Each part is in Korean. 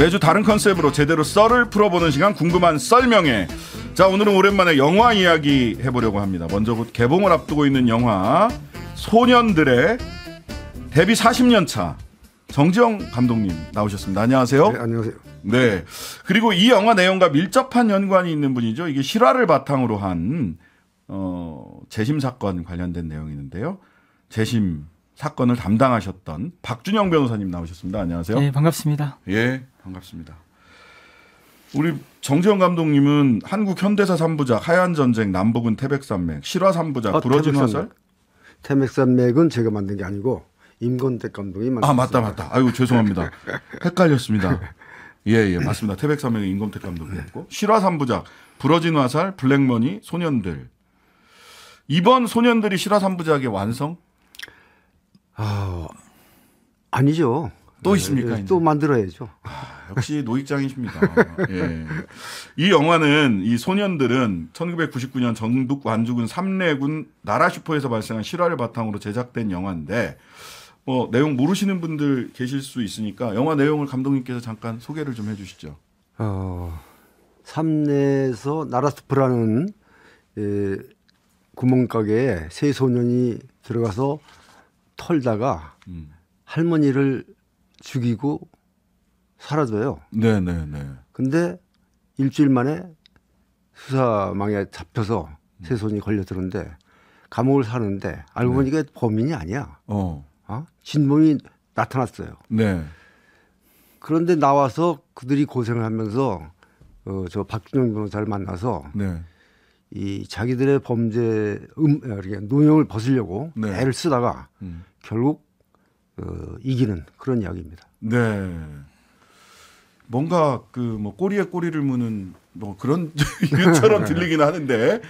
매주 다른 컨셉으로 제대로 썰을 풀어보는 시간 궁금한 썰명회. 자, 오늘은 오랜만에 영화 이야기 해보려고 합니다. 먼저 곧 개봉을 앞두고 있는 영화 소년들의 데뷔 40년 차 정지영 감독님 나오셨습니다. 안녕하세요. 네, 안녕하세요. 네. 그리고 이 영화 내용과 밀접한 연관이 있는 분이죠. 이게 실화를 바탕으로 한 재심 사건 관련된 내용이는데요. 재심 사건을 담당하셨던 박준영 변호사님 나오셨습니다. 안녕하세요. 네, 반갑습니다. 예, 반갑습니다. 우리 정지영 감독님은 한국 현대사 3부작 하얀전쟁, 남북은 태백산맥, 실화 3부작 부러진 화살. 태백산맥은 제가 만든 게 아니고 임권택 감독이 만들었어요. 맞다. 아이고 죄송합니다. 헷갈렸습니다. 예, 맞습니다. 태백산맥은 임권택 감독이었고 실화 3부작 부러진 화살, 블랙머니, 소년들. 이번 소년들이 실화 3부작의 완성? 아니죠. 또 있습니까? 네, 또 만들어야죠. 역시 노익장이십니다. 예. 이 영화는 이 소년들은 1999년 전북 완주군 삼례군 나라슈퍼에서 발생한 실화를 바탕으로 제작된 영화인데 뭐 내용 모르시는 분들 계실 수 있으니까 영화 내용을 감독님께서 잠깐 소개를 좀 해주시죠. 삼례에서 나라슈퍼라는 구멍가게에 세 소년이 들어가서 털다가 할머니를 죽이고 사라져요. 네네네. 근데 일주일 만에 수사망에 잡혀서 세 손이 걸려들었는데 감옥을 사는데 알고 보니까 범인이 아니야. 진범이 나타났어요. 네. 그런데 나와서 그들이 고생을 하면서 저 박준영 변호사를 만나서 네. 이 자기들의 범죄 노용을 벗으려고 네. 애를 쓰다가 결국 이기는 그런 이야기입니다. 네. 뭔가 그 뭐 꼬리에 꼬리를 무는 뭐 그런 이유처럼 들리긴 하는데,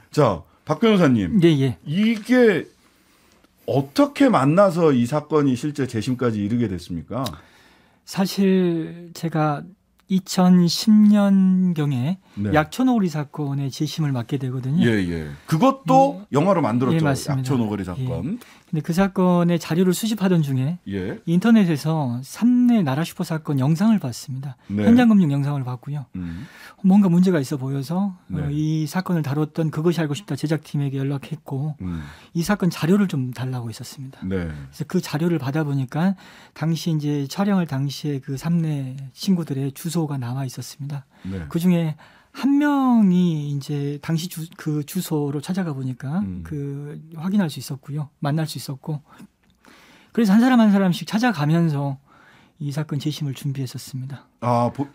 자, 박 변호사님, 예. 이게 어떻게 만나서 이 사건이 실제 재심까지 이르게 됐습니까? 사실 제가 2010년경에 네. 약촌오거리 사건의 재심을 맡게 되거든요. 예. 그것도 영화로 만들었죠. 예, 맞습니다. 약촌오거리 사건. 근데 그 사건의 자료를 수집하던 중에 예. 인터넷에서 삼례 나라슈퍼 사건 영상을 봤습니다. 네. 현장금융 영상을 봤고요. 뭔가 문제가 있어 보여서 네. 이 사건을 다뤘던 그것이 알고 싶다 제작팀에게 연락했고 이 사건 자료를 좀 달라고 했었습니다. 네. 그래서 그 자료를 받아보니까 당시 이제 촬영할 당시에 그 삼례 친구들의 주소가 나와 있었습니다. 네. 그 중에 한 명이 이제 당시 그 주소로 찾아가 보니까 그 확인할 수 있었고요. 만날 수 있었고. 그래서 한 사람 한 사람씩 찾아가면서 이 사건 재심을 준비했었습니다.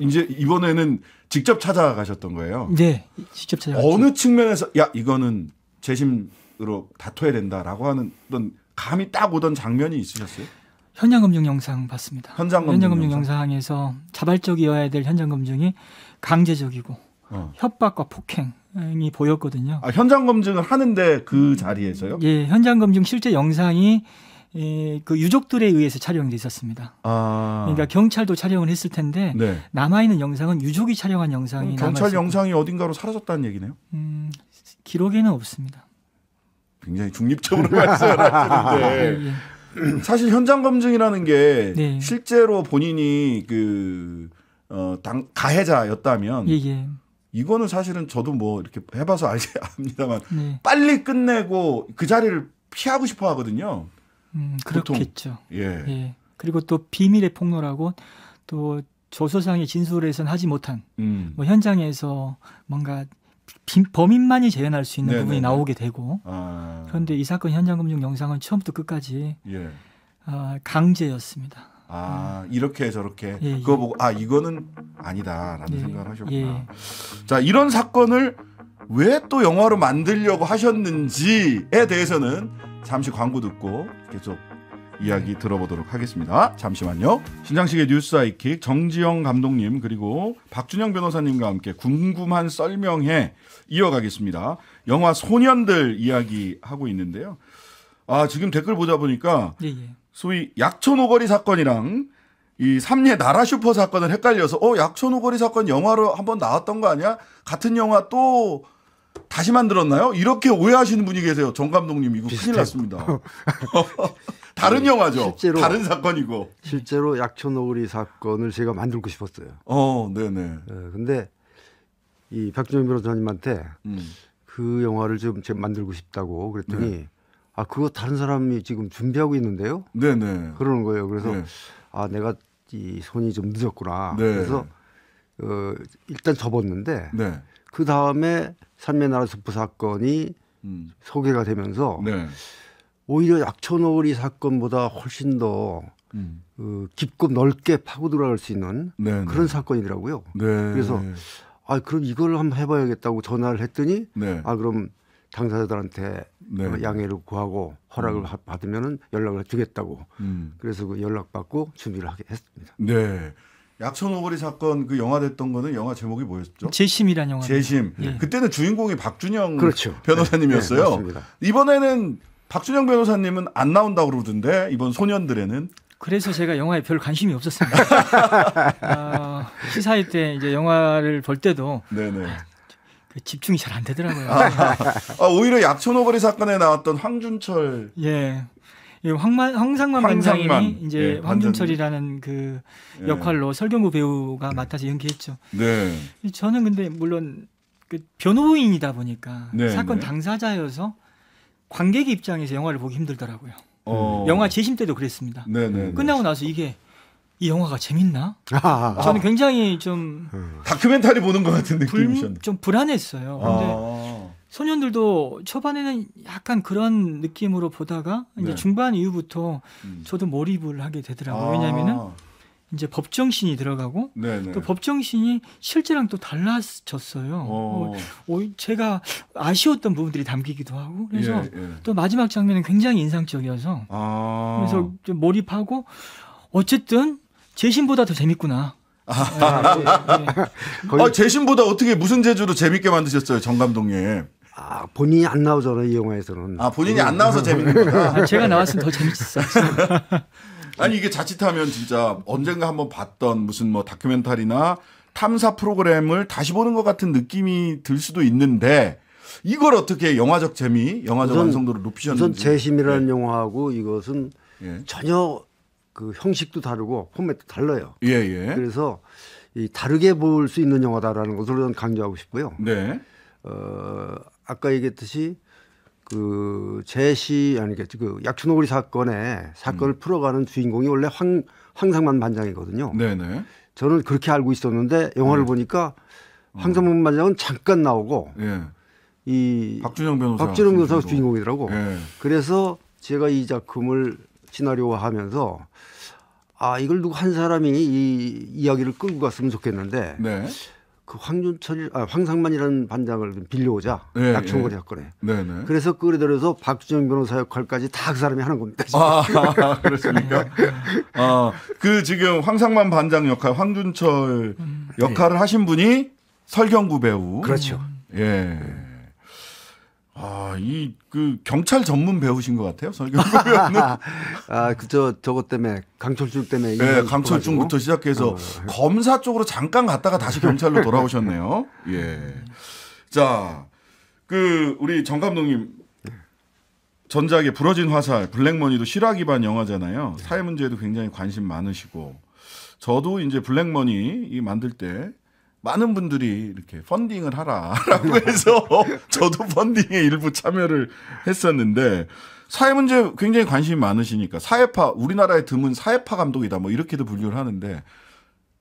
이제 이번에는 직접 찾아가셨던 거예요? 네, 직접 찾아갔죠. 어느 측면에서 이거는 재심으로 다퉈야 된다라고 하는 어떤 감이 딱 오던 장면이 있으셨어요? 현장검증 영상 봤습니다. 현장검증 영상에서 자발적이어야 될 현장검증이 강제적이고 협박과 폭행이 보였거든요. 현장 검증을 하는데 그 자리에서요? 예, 현장 검증 실제 영상이 그 유족들에 의해서 촬영돼 있었습니다. 그러니까 경찰도 촬영을 했을 텐데 네. 남아 있는 영상은 유족이 촬영한 영상이 경찰 영상이 어딘가로 사라졌다는 얘기네요? 기록에는 없습니다. 굉장히 중립적으로 말씀을 하시는데 예. 사실 현장 검증이라는 게 네. 실제로 본인이 가해자였다면 예. 이거는 사실은 저도 뭐 이렇게 해봐서 알지 압니다만 네. 빨리 끝내고 그 자리를 피하고 싶어 하거든요. 그렇겠죠. 예. 그리고 또 비밀의 폭로라고 또 조서상의 진술에선 하지 못한 뭐 현장에서 뭔가 범인만이 재현할 수 있는 부분이 나오게 되고 그런데 이 사건 현장검증 영상은 처음부터 끝까지 강제였습니다. 이렇게 저렇게 예. 그거 보고 이거는 아니다라는 생각을 하셨구나. 예. 자, 이런 사건을 왜 또 영화로 만들려고 하셨는지에 대해서는 잠시 광고 듣고 계속 이야기 들어보도록 하겠습니다. 잠시만요. 신장식의 뉴스 아이킥 정지영 감독님 그리고 박준영 변호사님과 함께 궁금한 썰명회 이어가겠습니다. 영화 소년들 이야기하고 있는데요. 지금 댓글 보자 보니까 소위 약촌오거리 사건이랑 이 삼례 나라슈퍼 사건을 헷갈려서 약촌오거리 사건 영화로 한번 나왔던 거 아니야? 같은 영화 또 다시 만들었나요? 이렇게 오해하시는 분이 계세요. 정 감독님 이거 큰일 났습니다. 다른 영화죠. 실제로 다른 사건이고. 실제로 약촌오거리 사건을 제가 만들고 싶었어요. 네네. 근데 이 박준영 변호사님한테 그 영화를 좀 제가 만들고 싶다고 그랬더니 네. 아 그거 다른 사람이 지금 준비하고 있는데요. 네네. 그러는 거예요. 그래서 네. 아 내가 이 손이 좀 늦었구나. 네. 그래서 일단 접었는데 네. 그 다음에 산매나라 숲부 사건이 소개가 되면서 네. 오히려 약촌오거리 사건보다 훨씬 더 깊고 넓게 파고 들어갈 수 있는 네. 그런 사건이더라고요. 네. 그래서 아 그럼 이걸 한번 해봐야겠다고 전화를 했더니 네. 아 그럼 당사자들한테 네. 양해를 구하고 허락을 받으면은 연락을 주겠다고. 그래서 그 연락 받고 준비를 하게 했습니다. 네. 약촌오거리 사건 그 영화 됐던 거는 영화 제목이 뭐였죠? 재심이란 영화. 재심. 예. 그때는 주인공이 박준영 그렇죠. 변호사님이었어요. 네, 맞습니다. 이번에는 박준영 변호사님은 안 나온다고 그러던데 이번 소년들에는. 그래서 제가 영화에 별 관심이 없었습니다. 시사회 때 이제 영화를 볼 때도 네네. 그 집중이 잘 안 되더라고요. 오히려 약촌오거리 사건에 나왔던 황준철. 예. 황상만 반장님이 이제 예, 황준철이라는 그 역할로 설경구 배우가 맡아서 연기했죠. 네. 저는 근데 물론 그 변호인이다 보니까 네, 사건 네. 당사자여서 관객 입장에서 영화를 보기 힘들더라고요. 영화 재심 때도 그랬습니다. 네네. 끝나고 나서 이 영화가 재밌나? 저는 굉장히 좀 다큐멘터리 보는 것 같은 느낌이셨네. 좀 불안했어요. 근데 소년들도 초반에는 약간 그런 느낌으로 보다가 이제 네. 중반 이후부터 저도 몰입을 하게 되더라고요. 왜냐하면은 이제 법정신이 들어가고 네네. 또 법정신이 실제랑 또 달라졌어요. 제가 아쉬웠던 부분들이 담기기도 하고 그래서 또 마지막 장면은 굉장히 인상적이어서 그래서 좀 몰입하고 어쨌든 재심보다 더 재밌구나. 재심보다 어떻게 무슨 재주로 재밌게 만드셨어요, 정 감독님? 본인이 안 나오잖아요, 이 영화에서는. 본인이 안 나와서 재밌는 거다. 제가 나왔으면 더 재밌었어요. 아니 이게 자칫하면 진짜 언젠가 한번 봤던 무슨 뭐 다큐멘터리나 탐사 프로그램을 다시 보는 것 같은 느낌이 들 수도 있는데 이걸 어떻게 영화적 재미, 영화적 완성도를 높이셨는지. 우선 재심이라는 영화하고 이것은 전혀 그 형식도 다르고 포맷도 달라요. 그래서 이 다르게 볼 수 있는 영화다라는 것을 저는 강조하고 싶고요. 네. 아까 얘기했듯이 그 그 약촌오거리 사건을 풀어가는 주인공이 원래 황상만 반장이거든요. 네네. 저는 그렇게 알고 있었는데 영화를 보니까 황상만 반장은 잠깐 나오고 이 박준영 변호사가 주인공이더라고. 그래서 제가 이 작품을 시나리오화하면서 이걸 누구 한 사람이 이 이야기를 끌고 갔으면 좋겠는데 그 황상만이라는 반장을 좀 빌려오자. 약촌오거리 사건에. 그래서 끌어들여서 박준영 변호사 역할까지 다 그 사람이 하는 겁니다. 그렇습니까? 그 지금 황상만 반장 역할, 황준철 역할을 하신 분이 설경구 배우. 그렇죠. 그 경찰 전문 배우신 것 같아요, 설경구 배우는. 저것 때문에 강철중 때문에. 강철중부터 시작해서 검사 쪽으로 잠깐 갔다가 다시 경찰로 돌아오셨네요. 자, 우리 정 감독님 전작의 부러진 화살, 블랙머니도 실화 기반 영화잖아요. 사회 문제에도 굉장히 관심 많으시고, 저도 이제 블랙머니 만들 때 많은 분들이 이렇게 펀딩을 하라라고 해서 저도 펀딩에 일부 참여를 했었는데, 사회 문제 굉장히 관심이 많으시니까 사회파, 우리나라의 드문 사회파 감독이다 뭐 이렇게도 분류를 하는데,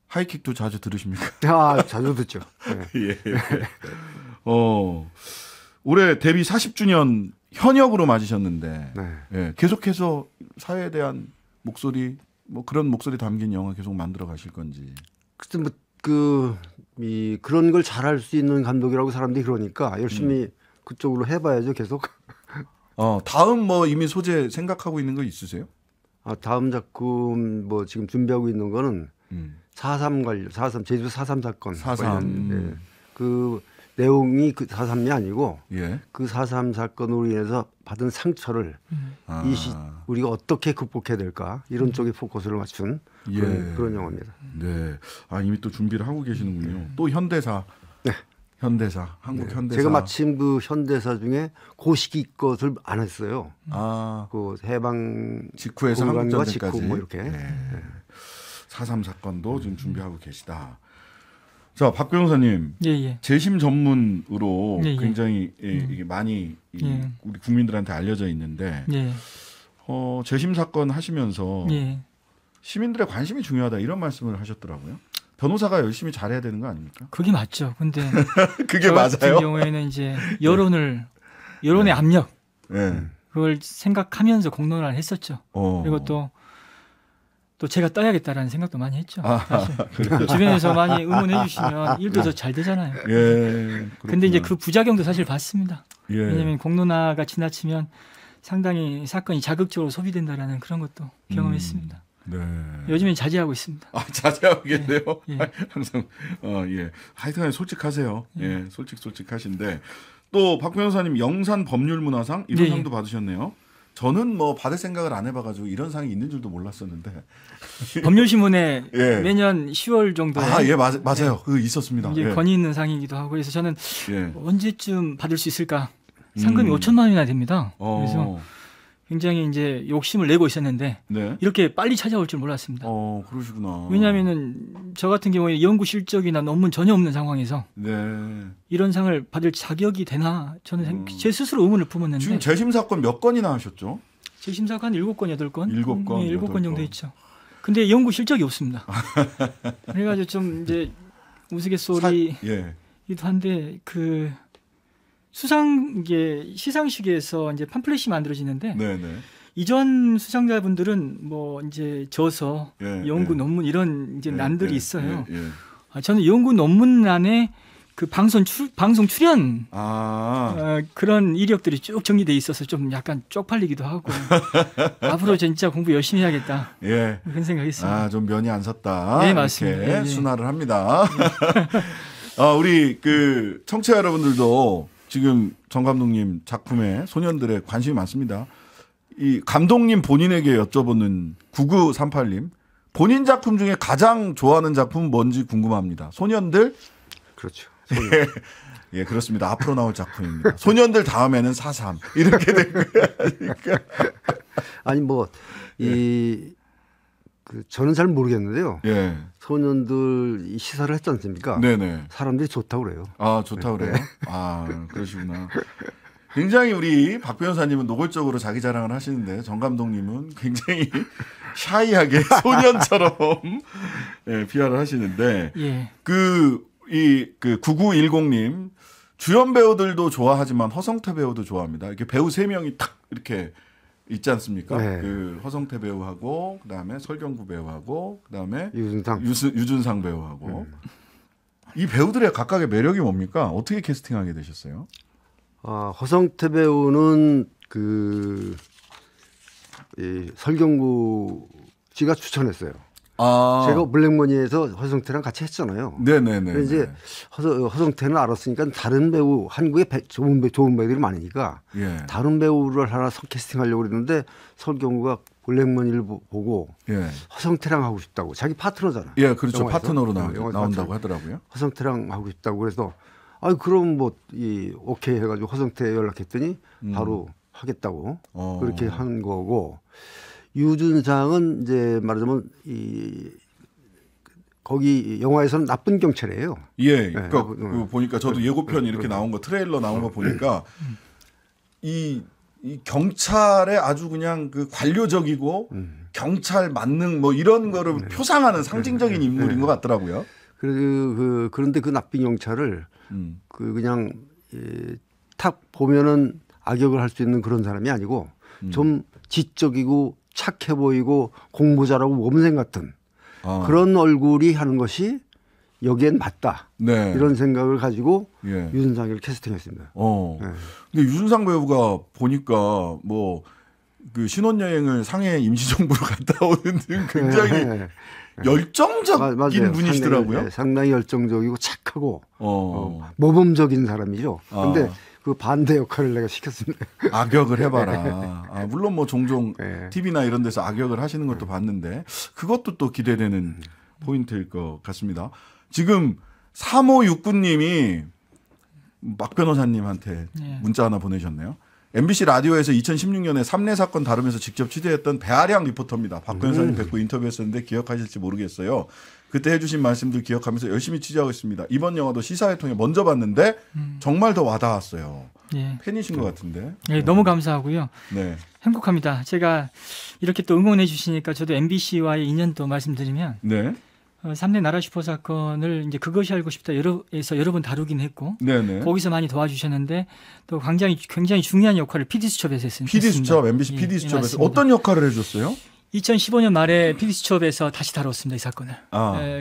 하이킥도 자주 들으십니까? 자주 듣죠. 올해 데뷔 40주년 현역으로 맞으셨는데 계속해서 사회에 대한 목소리, 뭐 그런 목소리 담긴 영화 계속 만들어 가실 건지. 글쎄 그런 걸 잘할 수 있는 감독이라고 사람들이 그러니까 열심히 그쪽으로 해봐야죠, 계속. 다음 뭐 이미 소재 생각하고 있는 거 있으세요? 다음 작품 뭐 지금 준비하고 있는 거는 4.3 제주도 4.3 사건. 4.3. 그 내용이 그 4.3이 아니고 그 4.3 사건으로 인해서 받은 상처를 우리가 어떻게 극복해야 될까 이런 쪽에 포커스를 맞춘 그런 영화입니다. 이미 또 준비를 하고 계시는군요. 또 현대사. 현대사, 한국 현대사. 제가 마침 그 현대사 중에 그 시기 것을 안 했어요. 그 해방 직후에서 한국전쟁까지. 직후 뭐 이렇게. 4.3 사건도 지금 준비하고 계시다. 자, 박 변호사님, 예. 재심 전문으로 예. 굉장히 이게 많이 우리 국민들한테 알려져 있는데, 재심 사건 하시면서 시민들의 관심이 중요하다 이런 말씀을 하셨더라고요. 변호사가 열심히 잘해야 되는 거 아닙니까? 그게 맞죠. 근데 그게 맞아요. 같은 경우에는 이제 여론의 압력, 그걸 생각하면서 공론화를 했었죠. 그리고 또 제가 떠야겠다라는 생각도 많이 했죠. 주변에서 많이 응원해 주시면 일도 더 잘 되잖아요. 근데 이제 그 부작용도 사실 봤습니다. 왜냐하면 공론화가 지나치면 상당히 사건이 자극적으로 소비된다라는 그런 것도 경험했습니다. 요즘엔 자제하고 있습니다. 자제하고 계세요? 항상 하여튼 솔직하세요. 솔직하신데 또 박 변호사님 영산 법률문화상 이런 상도 받으셨네요. 저는 뭐 받을 생각을 안 해봐가지고 이런 상이 있는 줄도 몰랐었는데 법률신문에 매년 10월 정도에 맞아요. 그 있었습니다. 이제 권위 있는 상이기도 하고 그래서 저는 언제쯤 받을 수 있을까? 상금이 5천만 원이나 됩니다. 그래서 굉장히 이제 욕심을 내고 있었는데 이렇게 빨리 찾아올 줄 몰랐습니다. 그러시구나. 왜냐하면은 저 같은 경우에 연구 실적이나 논문 전혀 없는 상황에서 이런 상을 받을 자격이 되나 저는 제 스스로 의문을 품었는데 지금 재심 사건 몇 건이나 하셨죠? 재심 사건 7건, 8건? 7건, 7건 정도 했죠. 근데 연구 실적이 없습니다. 그래가지고 좀 이제 우스갯소리기도 한데 그 시상식에서 이제 팜플렛이 만들어지는데 이전 수상자분들은 뭐 이제 저서 연구 논문 이런 이제 난들이 있어요. 저는 연구 논문란에 그 방송 출연 그런 이력들이 쭉 정리돼 있어서 좀 약간 쪽팔리기도 하고 앞으로 진짜 공부 열심히 해야겠다. 그런 생각했습니다. 좀 면이 안 섰다. 네, 맞습니다. 순화를 합니다. 우리 그 청취자 여러분들도 지금 정 감독님 작품에 소년들의 관심이 많습니다. 이 감독님 본인에게 여쭤보는 9938님 본인 작품 중에 가장 좋아하는 작품은 뭔지 궁금합니다. 소년들? 그렇죠. 그렇습니다. 앞으로 나올 작품입니다. 소년들 다음에는 4.3 이렇게 된 거예요. 아니 저는 잘 모르겠는데요. 소년들 시사를 했지 않습니까? 사람들이 좋다고 그래요. 좋다고 그래요? 그러시구나. 굉장히 우리 박 변호사님은 노골적으로 자기 자랑을 하시는데 정 감독님은 굉장히 샤이하게 소년처럼 PR을 하시는데 그 9910님 주연 배우들도 좋아하지만 허성태 배우도 좋아합니다. 이렇게 배우 3명이 탁 이렇게 있지 않습니까? 그 허성태 배우하고 그다음에 설경구 배우하고 그다음에 유준상 배우하고 이 배우들의 각각의 매력이 뭡니까? 어떻게 캐스팅하게 되셨어요? 허성태 배우는 설경구 씨가 추천했어요. 제가 블랙머니에서 허성태랑 같이 했잖아요. 네네네. 이제 허성태는 알았으니까 다른 배우 한국에 좋은 배우들이 많으니까 다른 배우를 하나 캐스팅하려고 그랬는데 설경구가 블랙머니를 보고 허성태랑 하고 싶다고 자기 파트너잖아요. 그렇죠. 영화에서. 파트너로 나온다고 하더라고요. 허성태랑 하고 싶다고 그래서 그럼 오케이 해가지고 허성태 연락했더니 바로 하겠다고 그렇게 한 거고. 유준상은 이제 말하자면 거기 영화에서는 나쁜 경찰이에요. 그러니까 보니까 저도 예고편 이렇게 나온 거 트레일러 나온 거 보니까 이 경찰의 아주 그냥 그 관료적이고 경찰 만능 뭐 이런 거를 표상하는 상징적인 인물인 것 같더라고요. 그런데 그 나쁜 경찰을 그냥 탁 보면은 악역을 할 수 있는 그런 사람이 아니고 좀 지적이고 착해 보이고 공부 잘하고 모범생 같은 그런 얼굴이 하는 것이 여기엔 맞다. 이런 생각을 가지고 유준상을 캐스팅했습니다. 근데 유준상 배우가 보니까 그 신혼여행을 상해 임시정부로 갔다 오는 등 굉장히 열정적인 분이시더라고요. 상당히 열정적이고 착하고 모범적인 사람이죠. 근데 그 반대 역할을 내가 시켰습니다. 악역을 해봐라. 물론 종종 TV나 이런 데서 악역을 하시는 것도 봤는데 그것도 또 기대되는 포인트일 것 같습니다. 지금 3569님이 막 변호사님한테 문자 하나 보내셨네요. MBC 라디오에서 2016년에 삼례 사건 다루면서 직접 취재했던 배아량 리포터입니다. 박 변호사님 뵙고 인터뷰했었는데 기억하실지 모르겠어요. 그때 해주신 말씀들 기억하면서 열심히 취재하고 있습니다. 이번 영화도 시사회 통해 먼저 봤는데 정말 더 와닿았어요. 팬이신 것 같은데. 네, 너무 감사하고요. 네. 행복합니다. 제가 이렇게 또 응원해 주시니까 저도 MBC와의 인연도 말씀드리면 네. 3대 나라 슈퍼 사건을 이제 그것이 알고 싶다 에서 여러 번 다루긴 했고 네네. 거기서 많이 도와주셨는데 또 굉장히 중요한 역할을 PD수첩에서 했습니다. PD수첩, MBC PD수첩에서 어떤 역할을 해줬어요? 2015년 말에 PD수첩에서 다시 다뤘습니다. 이 사건을.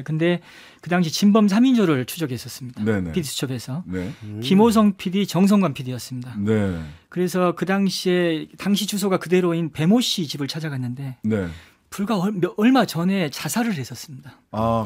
근데 그 당시 진범 3인조를 추적했었습니다. PD수첩에서. 네. 김호성 PD, 정성관 PD였습니다. 네. 그래서 그 당시 주소가 그대로인 배모 씨 집을 찾아갔는데 네. 불과 얼마 전에 자살을 했었습니다.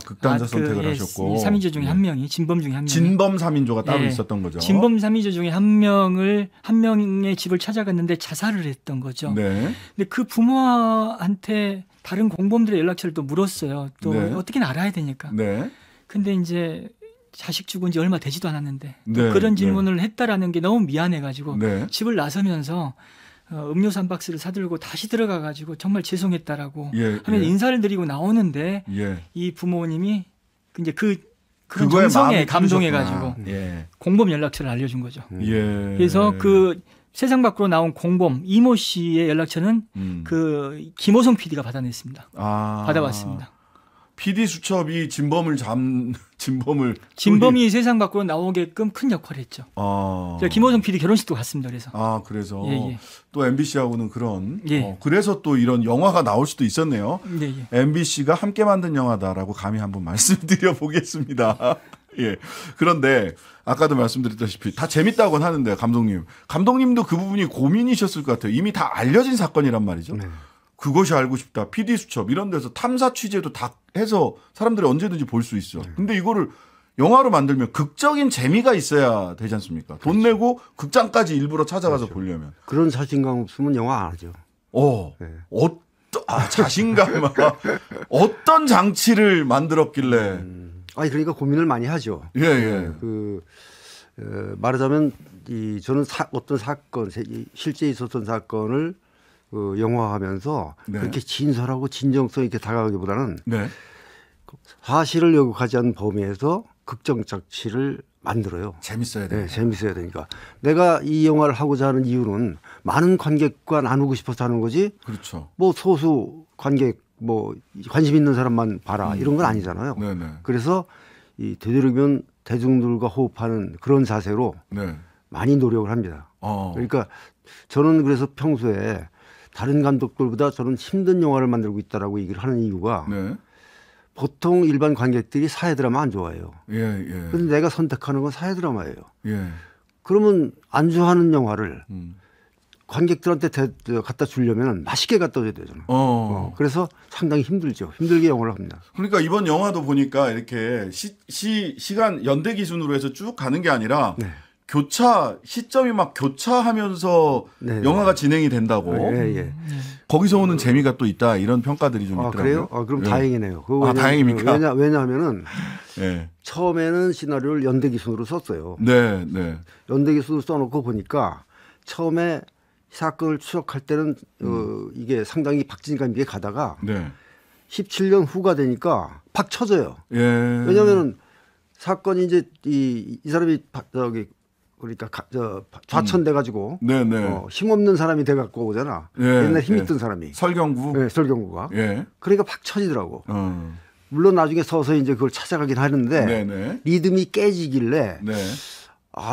극단자 선택을 하셨고. 3인조 중에 한 명이 진범 중에 한 명이. 진범 3인조가 따로 있었던 거죠. 진범 3인조 중에 한 명의 집을 찾아갔는데 자살을 했던 거죠. 네. 근데 그 부모한테 다른 공범들의 연락처를 또 물었어요. 또 어떻게는 알아야 되니까. 네. 근데 이제 자식 죽은 지 얼마 되지도 않았는데 그런 질문을 했다라는 게 너무 미안해가지고 집을 나서면서 음료수 한 박스를 사들고 다시 들어가가지고 정말 죄송했다라고 하면 인사를 드리고 나오는데 이 부모님이 이제 그런 정성에 감동해가지고 공범 연락처를 알려준 거죠. 그래서 그 세상 밖으로 나온 공범 이모 씨의 연락처는 그 김호성 PD가 받아냈습니다. 받아왔습니다. PD 수첩이 진범이 세상 밖으로 나오게끔 큰 역할을 했죠. 제가 김호성 PD 결혼식도 갔습니다. 그래서 또 MBC하고는 그런 그래서 또 이런 영화가 나올 수도 있었네요. MBC가 함께 만든 영화다라고 감히 한번 말씀드려 보겠습니다. 그런데 아까도 말씀드렸다시피 다 재밌다고는 하는데 감독님도 그 부분이 고민이셨을 것 같아요. 이미 다 알려진 사건이란 말이죠. 그것이 알고 싶다. PD수첩 이런 데서 탐사 취재도 다 해서 사람들이 언제든지 볼 수 있어. 근데 이거를 영화로 만들면 극적인 재미가 있어야 되지 않습니까? 돈 내고 극장까지 일부러 찾아가서 보려면. 그런 자신감 없으면 영화 안 하죠. 자신감. 어떤 장치를 만들었길래. 그러니까 고민을 많이 하죠. 말하자면 저는 어떤 사건, 실제 있었던 사건을 영화하면서 그렇게 진솔하고 진정성 있게 다가가기보다는 사실을 요구하지 않은 범위에서 극적 장치를 만들어요. 재밌어야 돼. 재밌어야 되니까. 내가 이 영화를 하고자 하는 이유는 많은 관객과 나누고 싶어서 하는 거지. 그렇죠. 뭐 소수 관객 관심 있는 사람만 봐라 이런 건 아니잖아요. 그래서 되도록이면 대중들과 호흡하는 그런 자세로 많이 노력을 합니다. 그러니까 저는 그래서 평소에 다른 감독들보다 저는 힘든 영화를 만들고 있다라고 얘기를 하는 이유가 보통 일반 관객들이 사회 드라마 안 좋아해요. 그런데 내가 선택하는 건 사회 드라마예요. 그러면 안 좋아하는 영화를 관객들한테 갖다 주려면 맛있게 갖다 줘야 되잖아요. 그래서 상당히 힘들게 영화를 합니다. 그러니까 이번 영화도 보니까 이렇게 시간 연대 기준으로 해서 쭉 가는 게 아니라 시점이 막 교차하면서 영화가 진행이 된다고. 거기서 오는 재미가 또 있다 이런 평가들이 좀 있더라고요. 그래요? 그럼 다행이네요. 다행입니까? 왜냐하면은 처음에는 시나리오를 연대 기준으로 썼어요. 연대 기준으로 써놓고 보니까 처음에 사건을 추적할 때는 이게 상당히 박진감 있게 가다가 17년 후가 되니까 팍 쳐져요. 왜냐하면은 사건이 이제 이 사람이 그러니까 좌천돼 가지고 힘없는 사람이 돼 갖고 오잖아. 옛날 힘 있던 사람이. 설경구가. 그러니까 팍 쳐지더라고. 물론 나중에 서서 이제 그걸 찾아가긴 하는데 리듬이 깨지길래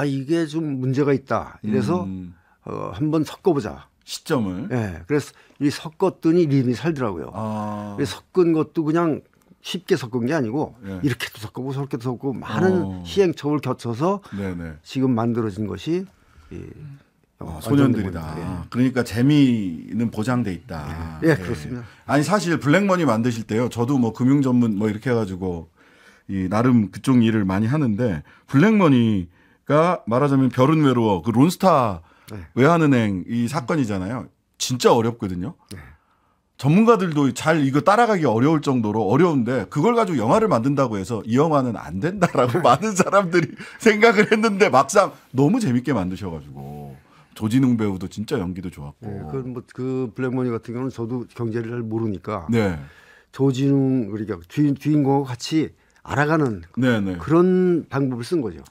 이게 좀 문제가 있다. 이래서 한번 섞어보자. 시점을. 그래서 이 섞었더니 리듬이 살더라고요. 섞은 것도 그냥 쉽게 섞은 게 아니고 이렇게도 섞고 저렇게도 섞고 많은 시행착오를 거쳐서 지금 만들어진 것이 소년들이다. 그러니까 재미는 보장돼 있다. 그렇습니다. 아니 사실 블랙머니 만드실 때요. 저도 뭐 금융 전문 이렇게 해가지고 나름 그쪽 일을 많이 하는데 블랙머니가 말하자면 별은 외로워 그 론스타 외환은행 이 사건이잖아요. 진짜 어렵거든요. 전문가들도 잘 이거 따라가기 어려울 정도로 어려운데 그걸 가지고 영화를 만든다고 해서 이 영화는 안 된다라고 많은 사람들이 생각을 했는데 막상 너무 재밌게 만드셔가지고 조진웅 배우도 진짜 연기도 좋았고. 네, 그 블랙머니 같은 경우는 저도 경제를 잘 모르니까 네. 조진웅 그러니까 주인공하고 같이 알아가는 네네. 그런 방법을 쓴 거죠.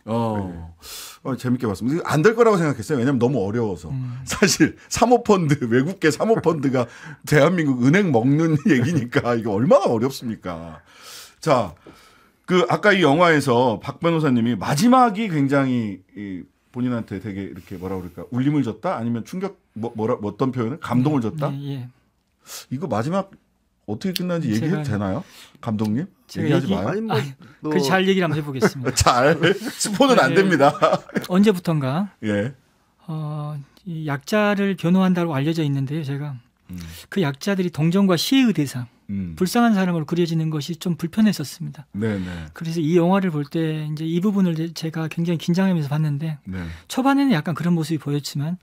재밌게 봤습니다. 안 될 거라고 생각했어요. 왜냐하면 너무 어려워서. 사실 사모펀드 외국계 사모펀드가 대한민국 은행 먹는 얘기니까 이거 얼마나 어렵습니까. 자, 그 아까 이 영화에서 박 변호사님이 마지막이 굉장히 본인한테 되게 이렇게 뭐라 그럴까 울림을 줬다 아니면 충격 어떤 표현을 감동을 줬다. 예. 이거 마지막 어떻게 끝났는지 얘기해도 되나요, 감독님? 얘기하지 마요. 그 잘 얘기를 한번 해보겠습니다. 잘 스포는 안 됩니다. 언제부턴가 예. 이 약자를 변호한다고 알려져 있는데요, 제가 그 약자들이 동정과 시의 대상, 불쌍한 사람으로 그려지는 것이 좀 불편했었습니다. 네네. 그래서 이 영화를 볼 때 이제 이 부분을 제가 굉장히 긴장하면서 봤는데 초반에는 약간 그런 모습이 보였지만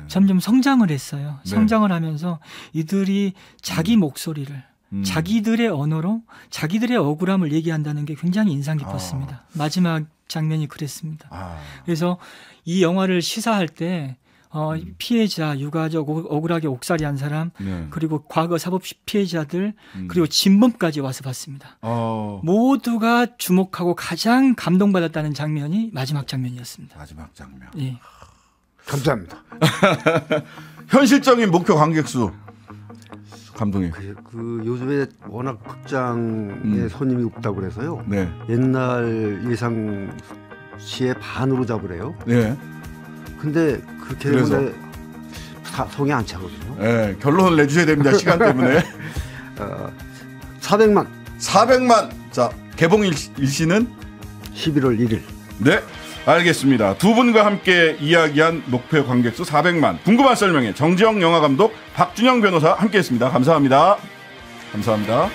점점 성장을 했어요. 성장을 하면서 이들이 자기 목소리를 자기들의 언어로 자기들의 억울함을 얘기한다는 게 굉장히 인상 깊었습니다. 마지막 장면이 그랬습니다. 그래서 이 영화를 시사할 때 피해자, 유가족, 억울하게 옥살이한 사람, 그리고 과거 사법 피해자들, 그리고 진범까지 와서 봤습니다. 모두가 주목하고 가장 감동받았다는 장면이 마지막 장면이었습니다. 마지막 장면. 예. 감사합니다. 현실적인 목표 관객 수. 감독님. 그 요즘에 워낙 극장에 손님이 없다고 그래서요. 네. 옛날 예상치의 반으로 잡으래요. 네. 근데 그렇게 되면 성이 안 차거든요. 네, 결론을 내주셔야 됩니다. 시간 때문에. 400만. 400만. 자, 개봉 일시는 11월 1일. 네. 알겠습니다. 두 분과 함께 이야기한 목표 관객수 400만. 궁금한 설명에 정지영 영화감독, 박준영 변호사 함께했습니다. 감사합니다. 감사합니다.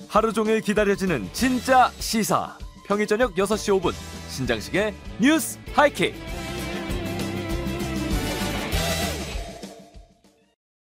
하루 종일 기다려지는 진짜 시사. 평일 저녁 6시 5분 신장식의 뉴스 하이킥.